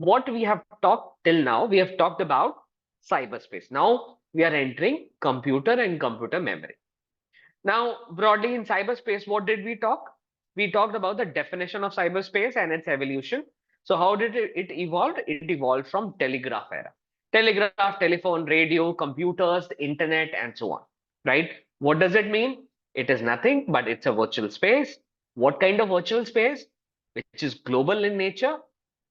what we have talked till now, we have talked about cyberspace. Now we are entering computer and computer memory. Now, broadly in cyberspace, what did we talk? We talked about the definition of cyberspace and its evolution. So, how did it evolve? It evolved from telegraph era. Telegraph, telephone, radio, computers, the internet, and so on. Right? What does it mean? It is nothing, but it's a virtual space. What kind of virtual space? Which is global in nature.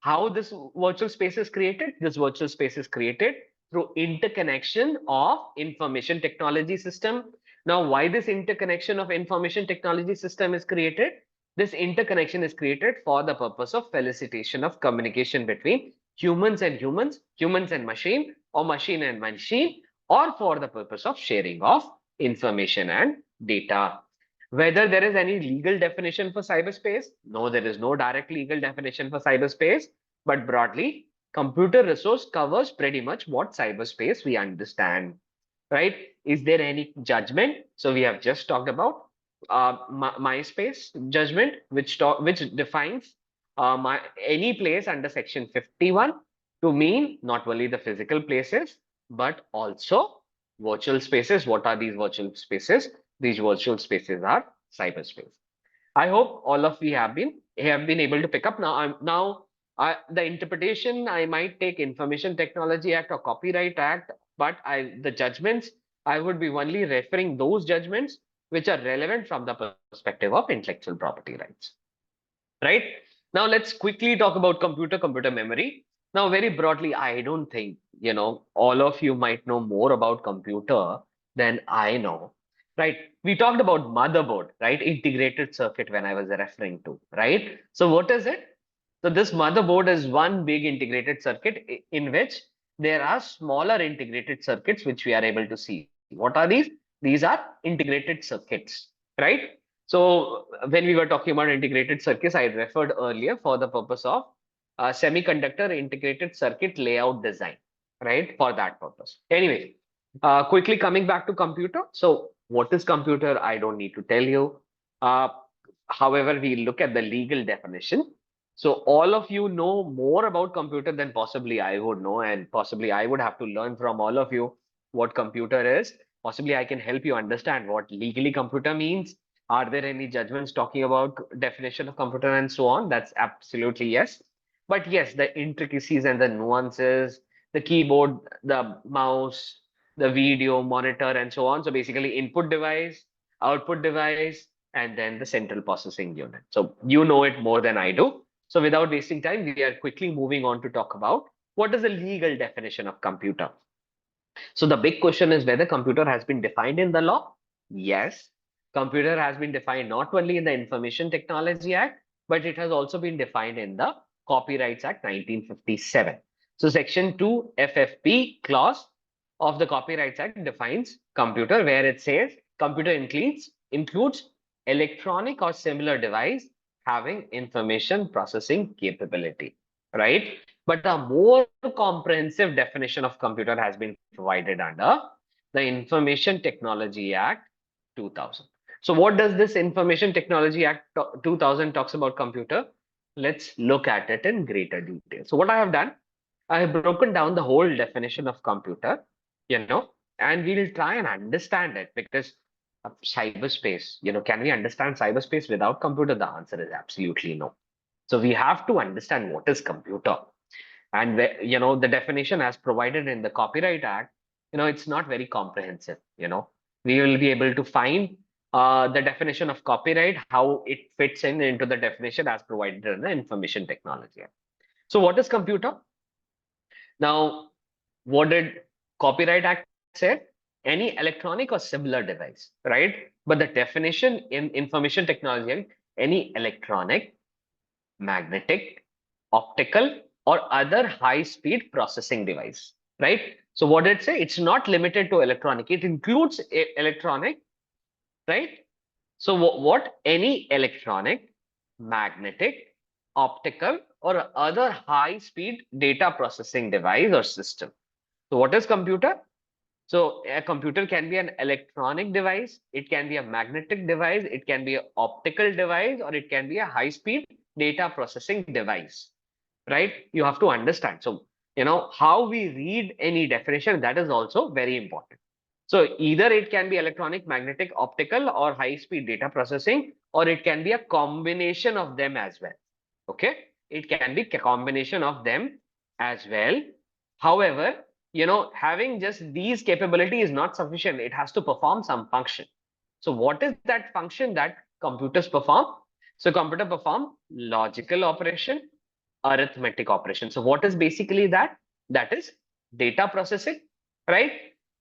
How this virtual space is created? This virtual space is created through interconnection of information technology system. Now, why this interconnection of information technology system is created? This interconnection is created for the purpose of facilitation of communication between humans and humans, humans and machine, or machine, or for the purpose of sharing of information and data. Whether there is any legal definition for cyberspace? No, there is no direct legal definition for cyberspace, but broadly, computer resource covers pretty much what cyberspace we understand, right? Is there any judgment? So we have just talked about MySpace judgment, which defines any place under Section 51 to mean not only the physical places but also virtual spaces. What are these virtual spaces? These virtual spaces are cyberspace. I hope all of you have been able to pick up now. The interpretation I might take Information Technology Act or Copyright Act, but the judgments I would be only referring those judgments which are relevant from the perspective of intellectual property rights. Right? Now let's quickly talk about computer memory. Now, very broadly, I don't think all of you might know more about computer than I know. Right? We talked about motherboard, right? Integrated circuit when I was referring to, right? So what is it? So this motherboard is one big integrated circuit in which there are smaller integrated circuits which we are able to see. What are these? These are integrated circuits, right? So when we were talking about integrated circuits, I referred earlier for the purpose of semiconductor integrated circuit layout design, right? For that purpose. Anyway, quickly coming back to computer. So what is computer? I don't need to tell you. Uh, However, we look at the legal definition. So all of you know more about computer than possibly I would know, and possibly I would have to learn from all of you what computer is. Possibly I can help you understand what legally computer means. Are there any judgments talking about definition of computer and so on? That's absolutely yes. But yes, the intricacies and the nuances, the keyboard, the mouse, the video monitor, and so on. So basically, input device, output device, and then the central processing unit. So you know it more than I do. So without wasting time, we are quickly moving on to talk about what is the legal definition of computer. So the big question is whether computer has been defined in the law. Yes, computer has been defined not only in the Information Technology Act, but it has also been defined in the Copyrights Act 1957. So Section 2 FFP clause of the Copyrights Act defines computer, where it says computer includes electronic or similar device having information processing capability, right? But a more comprehensive definition of computer has been provided under the Information Technology Act 2000. So what does this Information Technology Act 2000 talks about computer? Let's look at it in greater detail. So what I have done, I have broken down the whole definition of computer, and we'll try and understand it because cyberspace, can we understand cyberspace without computer? The answer is absolutely no. So we have to understand what is computer. And the definition as provided in the Copyright Act, it's not very comprehensive. We will be able to find the definition of copyright, how it fits into the definition as provided in the Information Technology Act. So what is computer? Now, what did Copyright Act say? Any electronic or similar device, right? But the definition in Information Technology Act, any electronic, magnetic, optical, or other high-speed processing device, right? So what did it say? It's not limited to electronic. It includes electronic, right? So what? Any electronic, magnetic, optical, or other high-speed data processing device or system. So what is computer? So a computer can be an electronic device, it can be a magnetic device, it can be an optical device, or it can be a high-speed data processing device, right? You have to understand. So, how we read any definition, that is also very important. So either it can be electronic, magnetic, optical, or high-speed data processing, or it can be a combination of them as well. Okay, it can be a combination of them as well. However, having just these capability is not sufficient. It has to perform some function. So what is that function that computers perform? So computer perform logical operation, arithmetic operation. So what is basically that? That is data processing, right?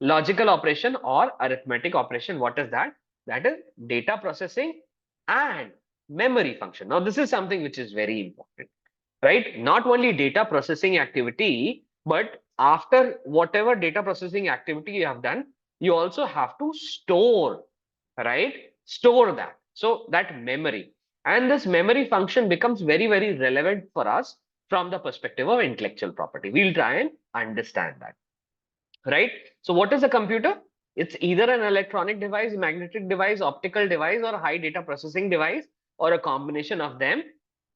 Logical operation or arithmetic operation. What is that? That is data processing and memory function. Now, this is something which is very important, right? Not only data processing activity, but after whatever data processing activity you have done, you also have to store, right? Store that. So that memory. And this memory function becomes very, very relevant for us from the perspective of intellectual property. We'll try and understand that, right? So what is a computer? It's either an electronic device, magnetic device, optical device, or a high data processing device, or a combination of them,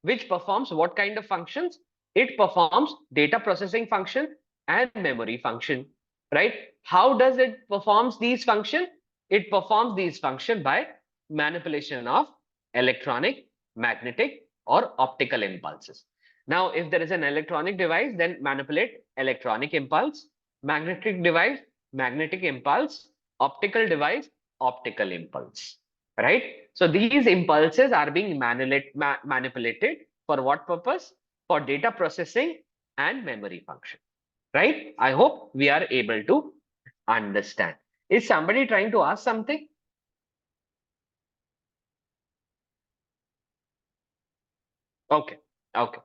which performs what kind of functions? It performs data processing function and memory function, right? How does it performs these function? It performs these function by manipulation of electronic, magnetic, or optical impulses. Now, if there is an electronic device, then manipulate electronic impulse, magnetic device, magnetic impulse, optical device, optical impulse, right? So these impulses are being manipulated for what purpose? For data processing and memory function, right? I hope we are able to understand. Is somebody trying to ask something? Okay, okay,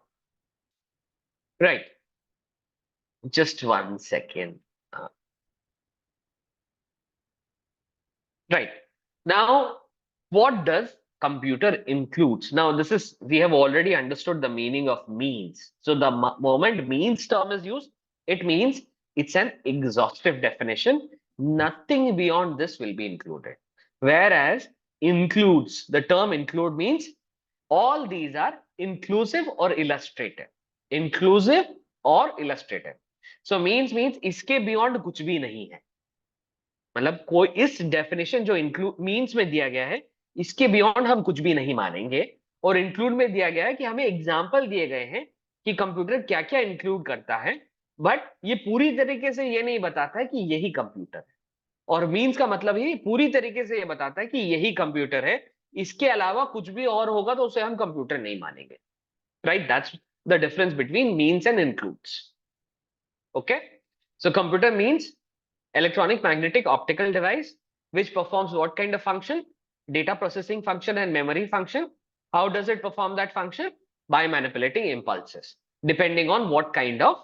right. Just 1 second. Uh, Right. Now, what does computer includes? Now, we have already understood the meaning of means. So the moment means term is used, it means it's an exhaustive definition. Nothing beyond this will be included. Whereas includes, the term include means all these are inclusive or illustrative. Inclusive or illustrative. So means इसके beyond कुछ भी नहीं है. मतलब कोई इस definition जो include means में दिया गया है इसके बियॉन्ड हम कुछ भी नहीं मानेंगे और इंक्लूड में दिया गया है कि हमें एग्जाम्पल दिए गए हैं कि कंप्यूटर क्या क्या इंक्लूड करता है बट ये पूरी तरीके से ये नहीं बताता है कि यही कंप्यूटर है और मीन्स का मतलब ही पूरी तरीके से ये बताता है कि यही कंप्यूटर है इसके अलावा कुछ भी और होगा तो उसे हम कंप्यूटर नहीं मानेंगे right that's the difference between means and includes okay so computer means electronic, magnetic, optical device, which performs what kind of function? Data processing function and memory function. How does it perform that function? By manipulating impulses. Depending on what kind of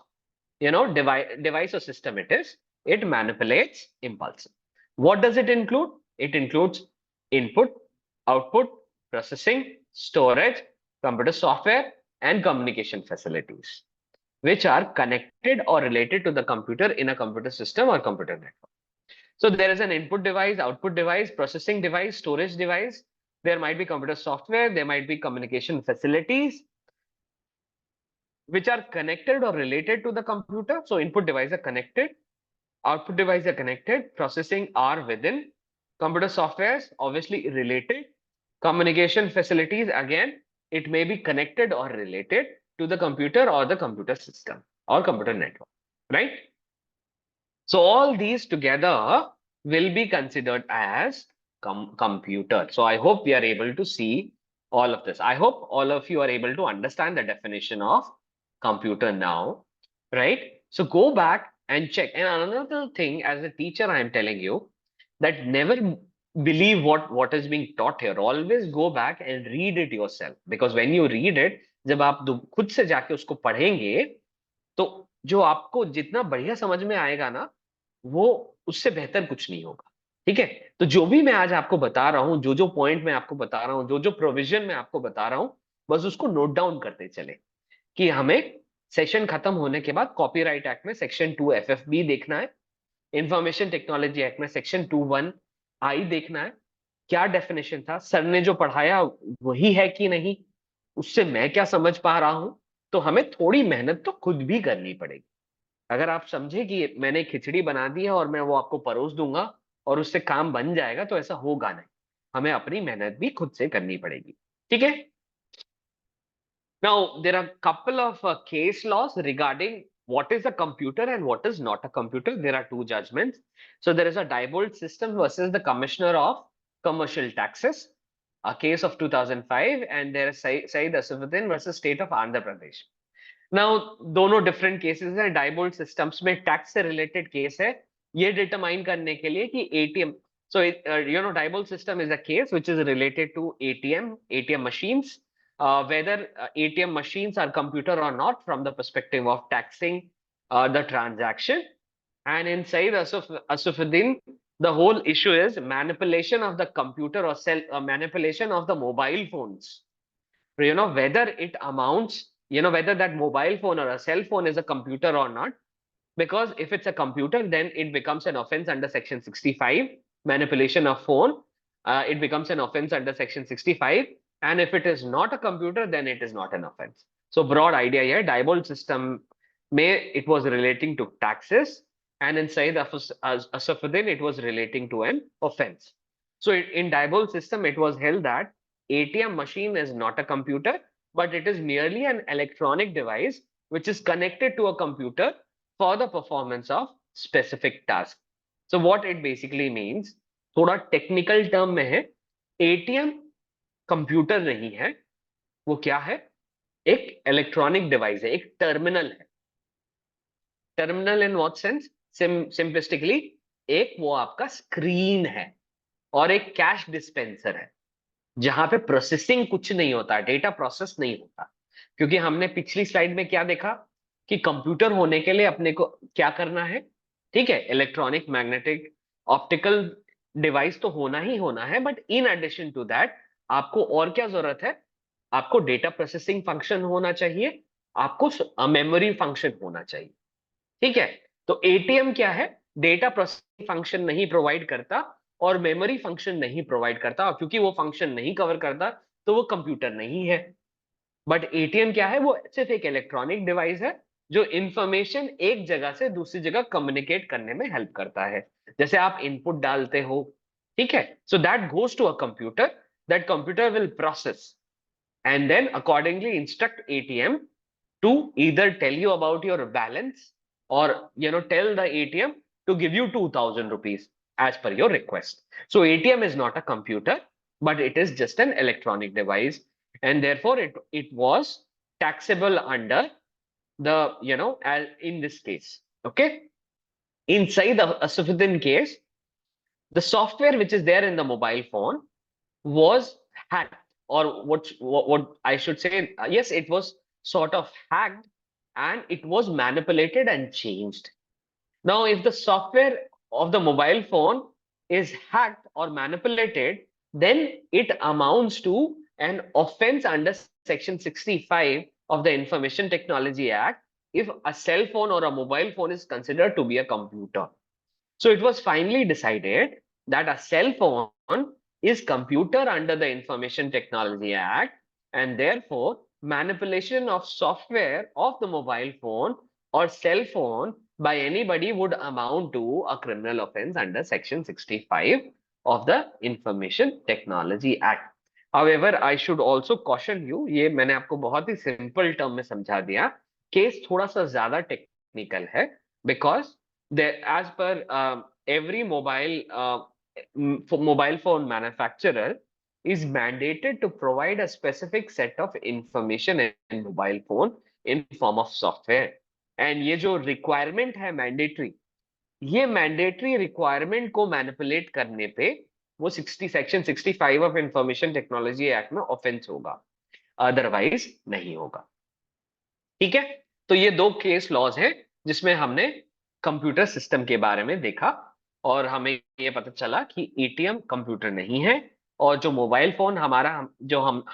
device or system it is, it manipulates impulses. What does it include? It includes input, output, processing, storage, computer software, and communication facilities, which are connected or related to the computer in a computer system or computer network. So there is an input device, output device, processing device, storage device. There might be computer software, there might be communication facilities, which are connected or related to the computer. So input device are connected, output device are connected, processing are within, computer softwares obviously related, communication facilities again, it may be connected or related to the computer or the computer system or computer network, right? So all these together will be considered as computer. So I hope we are able to see all of this. I hope all of you are able to understand the definition of computer now, right? So go back and check. And another thing, as a teacher, I am telling you that never believe what is being taught here. Always go back and read it yourself. Because when you read it, जब आप खुद से जाके उसको पढ़ेंगे तो जो आपको जितना बढ़िया समझ में आएगा ना वो उससे बेहतर कुछ नहीं होगा ठीक है तो जो भी मैं आज आपको बता रहा हूं जो जो पॉइंट मैं आपको बता रहा हूं जो जो प्रोविजन मैं आपको बता रहा हूं बस उसको नोट डाउन करते चले कि हमें सेशन खत्म होने के बाद कॉपीराइट एक्ट में सेक्शन 2 एफएफबी देखना है इंफॉर्मेशन टेक्नोलॉजी एक्ट में सेक्शन 2(1) आई देखना है क्या डेफिनेशन था सर ने जो पढ़ाया वही है कि नहीं उससे मैं क्या समझ पा रहा हूं तो हमें थोड़ी मेहनत तो खुद भी करनी पड़ेगी। अगर आप समझे कि मैंने खिचड़ी बना दी है और मैं वो आपको परोस दूंगा और उससे काम बन जाएगा, तो ऐसा होगा नहीं। हमें अपनी मेहनत भी खुद से करनी पड़ेगी। ठीक है। Now, there are a couple of case laws regarding what is a computer and what is not a computer. There are two judgments. So there is a Diebold system versus the Commissioner of Commercial Taxes, a case of 2005, and there is Saeed Asafuddin versus State of Andhra Pradesh. Now दोनों different cases हैं। Diebold systems में tax से related case है, ये determine करने के लिए कि ATM, so you know Diebold system is a case which is related to ATM machines, whether ATM machines are computer or not from the perspective of taxing the transaction. And in Said Asufuddin, the whole issue is manipulation of the computer or manipulation of the mobile phones. Whether it amounts, whether that mobile phone or a cell phone is a computer or not. Because if it's a computer, then it becomes an offense under section 65, manipulation of phone. It becomes an offense under section 65. And if it is not a computer, then it is not an offense. So broad idea here, Diebold system may it was relating to taxes, and in Said Asafuddin, it was relating to an offense. So in Diebold system, it was held that ATM machine is not a computer, but it is merely an electronic device which is connected to a computer for the performance of specific task. So what it basically means, थोड़ा technical term में है, ATM computer नहीं है, वो क्या है? एक electronic device है, एक टर्मिनल है। Terminal in what sense? Simplistically एक वो आपका स्क्रीन है और एक कैश डिस्पेंसर है, जहां पे प्रोसेसिंग कुछ नहीं होता, डेटा प्रोसेस नहीं होता। क्योंकि हमने पिछली स्लाइड में क्या देखा कि कंप्यूटर होने के लिए अपने को क्या करना है? ठीक है, इलेक्ट्रॉनिक, मैग्नेटिक, ऑप्टिकल डिवाइस तो होना ही होना है, but in addition to that आपको और क्या जरूरत है? आपको डेटा प्रोसेसिंग फंक्शन होना चाहिए, आपको मेमोरी फंक्शन होना चाहिए। ठीक है, तो एटीएम क्या है? डेटा प्रोसेसिंग फंक्शन नहीं प्रोवाइड करता और मेमोरी फंक्शन नहीं प्रोवाइड करता, और क्योंकि वो फंक्शन नहीं कवर करता तो वो कंप्यूटर नहीं है। बट एटीएम क्या है? वो सिर्फ एक इलेक्ट्रॉनिक डिवाइस है जो इंफॉर्मेशन एक जगह से दूसरी जगह कम्युनिकेट करने में हेल्प करता है। जैसे आप इनपुट डालते हो, ठीक है, so that goes to a computer, that computer will process and then accordingly instruct ATM to either tell you about your balance or tell the ATM to give you 2000 rupees as per your request. So ATM is not a computer, but it is just an electronic device, and therefore it was taxable under the as in this case. Okay, inside the Asufuddin case, the software which is there in the mobile phone was hacked, or what I should say, yes, it was sort of hacked, and it was manipulated and changed. Now, if the software of the mobile phone is hacked or manipulated, then it amounts to an offense under Section 65 of the Information Technology Act if a cell phone or a mobile phone is considered to be a computer. So it was finally decided that a cell phone is computer under the Information Technology Act, and therefore manipulation of software of the mobile phone or cell phone by anybody would amount to a criminal offense under Section 65 of the Information Technology Act. However, I should also caution you, ये मैंने आपको बहुत ही simple term में समझा दिया, case थोड़ा सा ज्यादा टेक्निकल है, because as per every mobile phone manufacturer is mandated to provide a specific set of information in mobile phone in form of software. And ये जो requirement है mandatory, ये mandatory requirement को manipulate करने पे वो section 65 of information technology act में offence होगा, अदरवाइज नहीं होगा। ठीक है, तो ये दो केस लॉज हैं जिसमें हमने कंप्यूटर सिस्टम के बारे में देखा, और हमें ये पता चला कि एटीएम कंप्यूटर नहीं है, और जो मोबाइल फोन हमारा, जो हम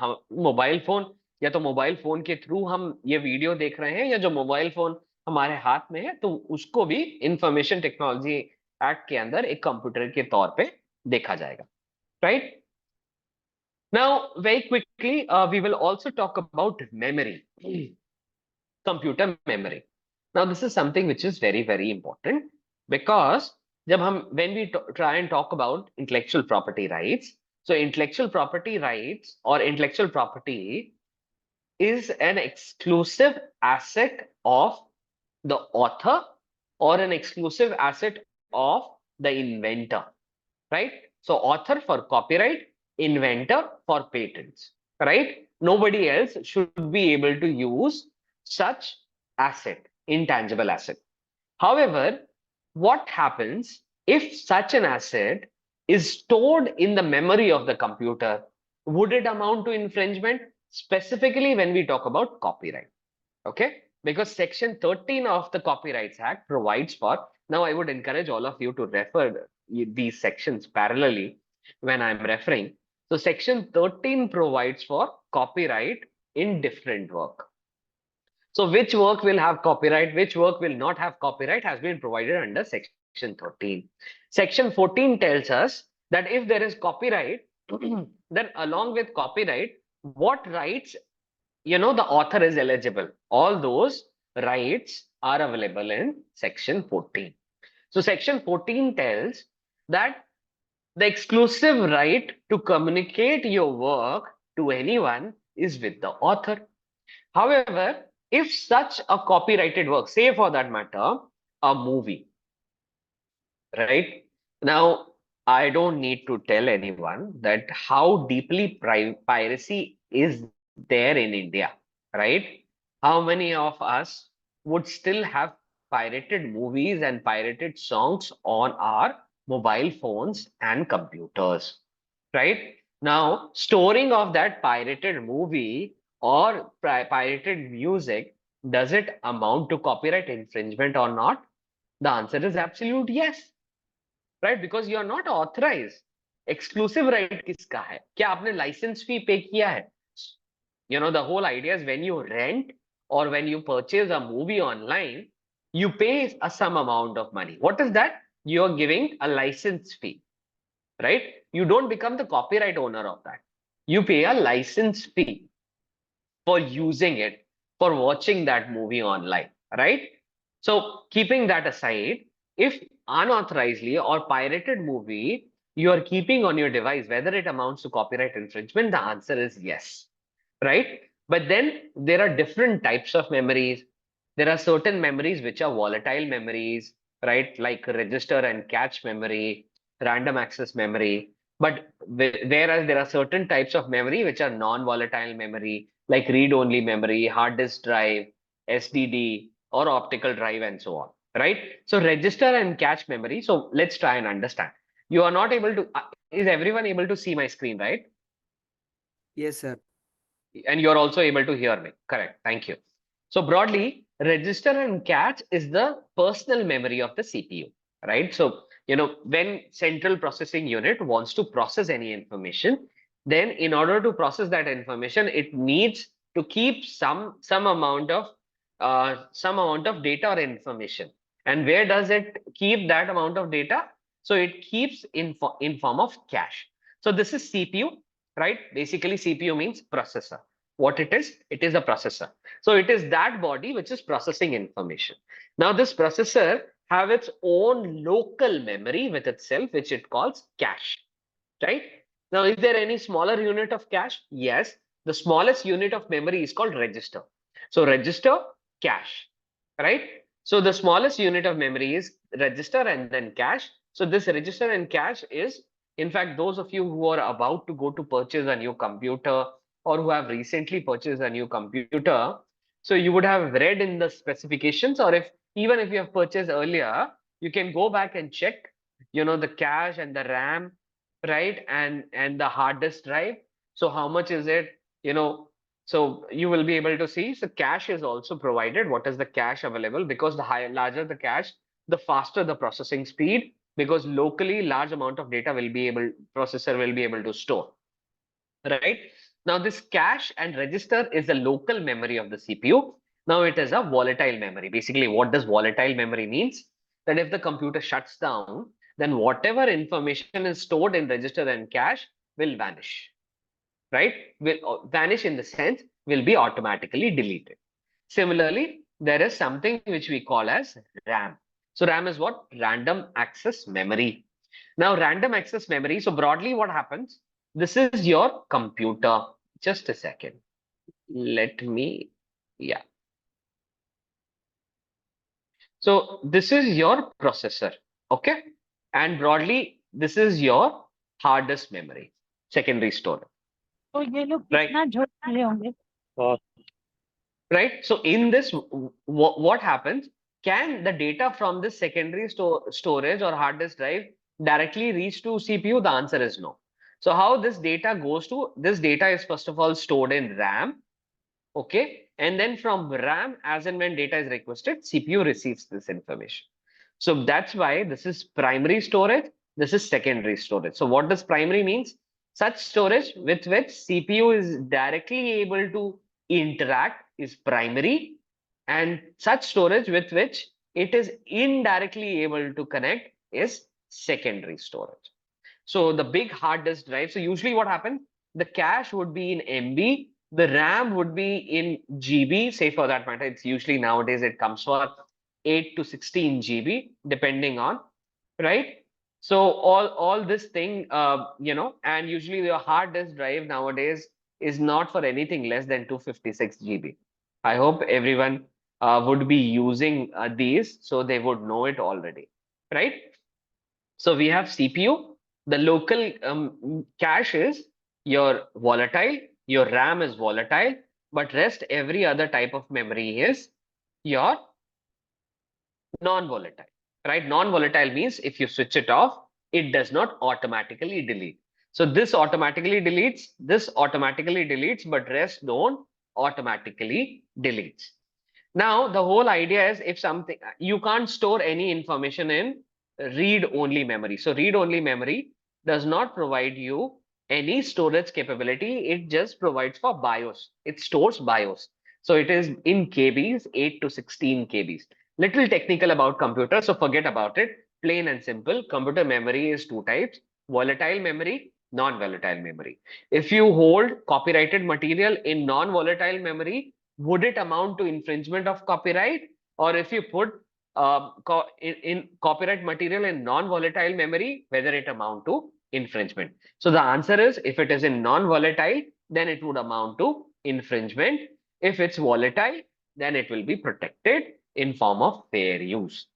मोबाइल फोन, या तो मोबाइल फोन के थ्रू हम ये वीडियो देख रहे हैं, या जो मोबाइल फोन हमारे हाथ में है, तो उसको भी इंफॉर्मेशन टेक्नोलॉजी एक्ट के अंदर एक कंप्यूटर के तौर पे देखा जाएगा। Right, now very quickly we will also talk about memory. computer memory. Now, this is something which is very, very important because when we try and talk about intellectual property rights, so intellectual property rights or intellectual property is an exclusive asset of the author or an exclusive asset of the inventor, right? So author for copyright, inventor for patents, right? Nobody else should be able to use such asset, intangible asset. However, what happens if such an asset is stored in the memory of the computer? Would it amount to infringement? Specifically when we talk about copyright. Okay, because section 13 of the Copyrights Act provides for, now I would encourage all of you to refer these sections parallelly when I'm referring. So section 13 provides for copyright in different work. So which work will have copyright, which work will not have copyright has been provided under section 13. Section 14 tells us that if there is copyright, then along with copyright, what rights the author is eligible. All those rights are available in section 14. So section 14 tells that the exclusive right to communicate your work to anyone is with the author. However, if such a copyrighted work, say for that matter, a movie, right? Now, I don't need to tell anyone that how deeply piracy is there in India, right? How many of us would still have pirated movies and pirated songs on our mobile phones and computers, right? Now, storing of that pirated movie or pirated music, does it amount to copyright infringement or not? The answer is absolute yes, right? Because you are not authorized. Exclusive right किसका है? क्या आपने license fee pay किया है? The whole idea is when you rent or when you purchase a movie online, you pay some amount of money. What is that? You are giving a license fee, right? You don't become the copyright owner of that. You pay a license fee for using it, for watching that movie online, right? So, keeping that aside, if unauthorizedly or pirated movie you are keeping on your device, whether it amounts to copyright infringement, the answer is yes, right? But then there are different types of memories. There are certain memories which are volatile memories, right? Like register and cache memory, random access memory. But whereas there are certain types of memory which are non-volatile memory, like read-only memory, hard disk drive, SDD, or optical drive, and so on, right? So register and cache memory. So let's try and understand. You are not able to, is everyone able to see my screen, right? Yes, sir. And you're also able to hear me. Correct. Thank you. So broadly, register and cache is the personal memory of the CPU, right? So, when central processing unit wants to process any information, then in order to process that information, it needs to keep some amount of data or information. And where does it keep that amount of data? So it keeps in form of cache. So this is CPU, right? Basically, CPU means processor. What it is a processor. So it is that body which is processing information. Now, this processor have its own local memory with itself, which it calls cache, right? Now, is there any smaller unit of cache? Yes, the smallest unit of memory is called register. So register, cache, right? So the smallest unit of memory is register and then cache. So this register and cache is, in fact, those of you who are about to go to purchase a new computer or who have recently purchased a new computer, so you would have read in the specifications, or if even if you have purchased earlier, you can go back and check, the cache and the RAM, right? And the hard disk drive. So how much is it? So you will be able to see. So cache is also provided. What is the cache available? Because the larger the cache, the faster the processing speed. Because locally, large amount of data processor will be able to store. Right? Now this cache and register is the local memory of the CPU. Now it is a volatile memory. Basically, what does volatile memory means? That if the computer shuts down, then whatever information is stored in register and cache will vanish, right? Will vanish in the sense will be automatically deleted. Similarly, there is something which we call as RAM. So RAM is what? Random access memory. Now, random access memory. So broadly, what happens? This is your computer. Just a second. Let me, yeah. So this is your processor. Okay. And broadly, this is your hard disk memory, secondary storage. तो ये लोग Right. कितना झूठ बोले होंगे Right. So in this, what happens? Can the data from this secondary storage or hard disk drive directly reach to CPU? The answer is no. So how this data goes to, this data is first of all stored in RAM. Okay. And then from RAM, as and when data is requested, CPU receives this information. So that's why this is primary storage. This is secondary storage. So what does primary means? Such storage with which CPU is directly able to interact is primary, and such storage with which it is indirectly able to connect is secondary storage. So the big hard disk drive. So usually what happens? The cache would be in MB, the RAM would be in GB. Say for that matter, it's usually nowadays it comes for 8 to 16 GB, depending on, right? So all this thing, and usually your hard disk drive nowadays is not for anything less than 256 GB. I hope everyone would be using these, so they would know it already, right? So we have CPU. The local cache is your volatile, your RAM is volatile, but rest every other type of memory is your non-volatile, right? Non-volatile means if you switch it off, it does not automatically delete. So this automatically deletes, but rest don't automatically deletes. Now, the whole idea is if something, you can't store any information in read-only memory. So read-only memory does not provide you any storage capability. It just provides for BIOS. It stores BIOS. So it is in KBs, 8 to 16 KBs. Little technical about computer, so forget about it. Plain and simple, computer memory is two types: volatile memory, non-volatile memory. If you hold copyrighted material in non-volatile memory, would it amount to infringement of copyright? Or if you put in copyright material in non-volatile memory, whether it amount to infringement? So the answer is, if it is in non-volatile, then it would amount to infringement. If it's volatile, then it will be protected in form of fair use.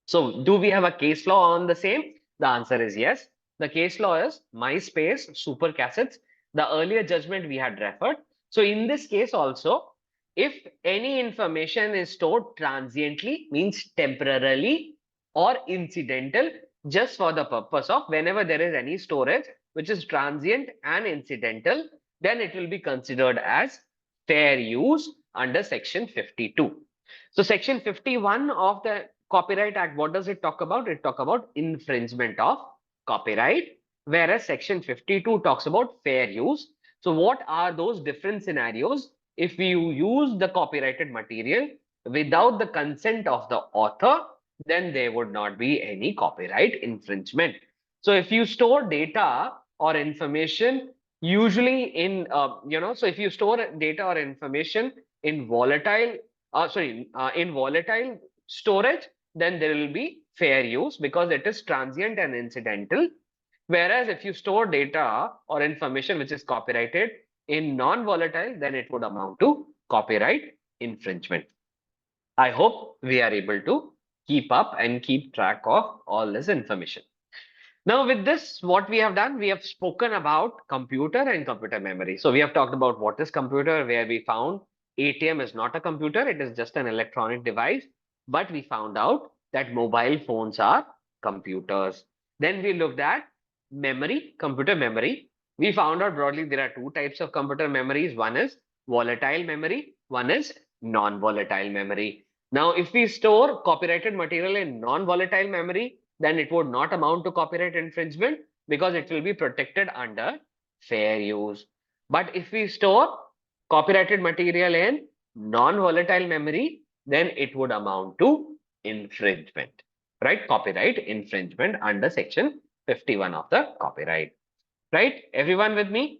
So do we have a case law on the same? The answer is yes. The case law is MySpace super cassettes, the earlier judgment we had referred. So in this case also, if any information is stored transiently, means temporarily, or incidental, just for the purpose of whenever there is any storage which is transient and incidental, then it will be considered as fair use under section 52. So section 51 of the Copyright Act, what does it talk about? It talk about infringement of copyright, whereas section 52 talks about fair use. So what are those different scenarios? If you use the copyrighted material without the consent of the author, then there would not be any copyright infringement. So if you store data or information, usually in, so if you store data or information in in volatile storage, then there will be fair use because it is transient and incidental. Whereas if you store data or information which is copyrighted in non-volatile, then it would amount to copyright infringement. I hope we are able to keep up and keep track of all this information. Now, with this, what we have done, we have spoken about computer and computer memory. So we have talked about what is computer, where we found ATM is not a computer, it is just an electronic device. But we found out that mobile phones are computers. Then we looked at memory, computer memory. We found out broadly there are two types of computer memories. One is volatile memory, one is non-volatile memory. Now, if we store copyrighted material in non-volatile memory, then it would not amount to copyright infringement because it will be protected under fair use. But if we store copyrighted material in non-volatile memory, then it would amount to infringement, right? Copyright infringement under section 51 of the copyright, right? Everyone with me?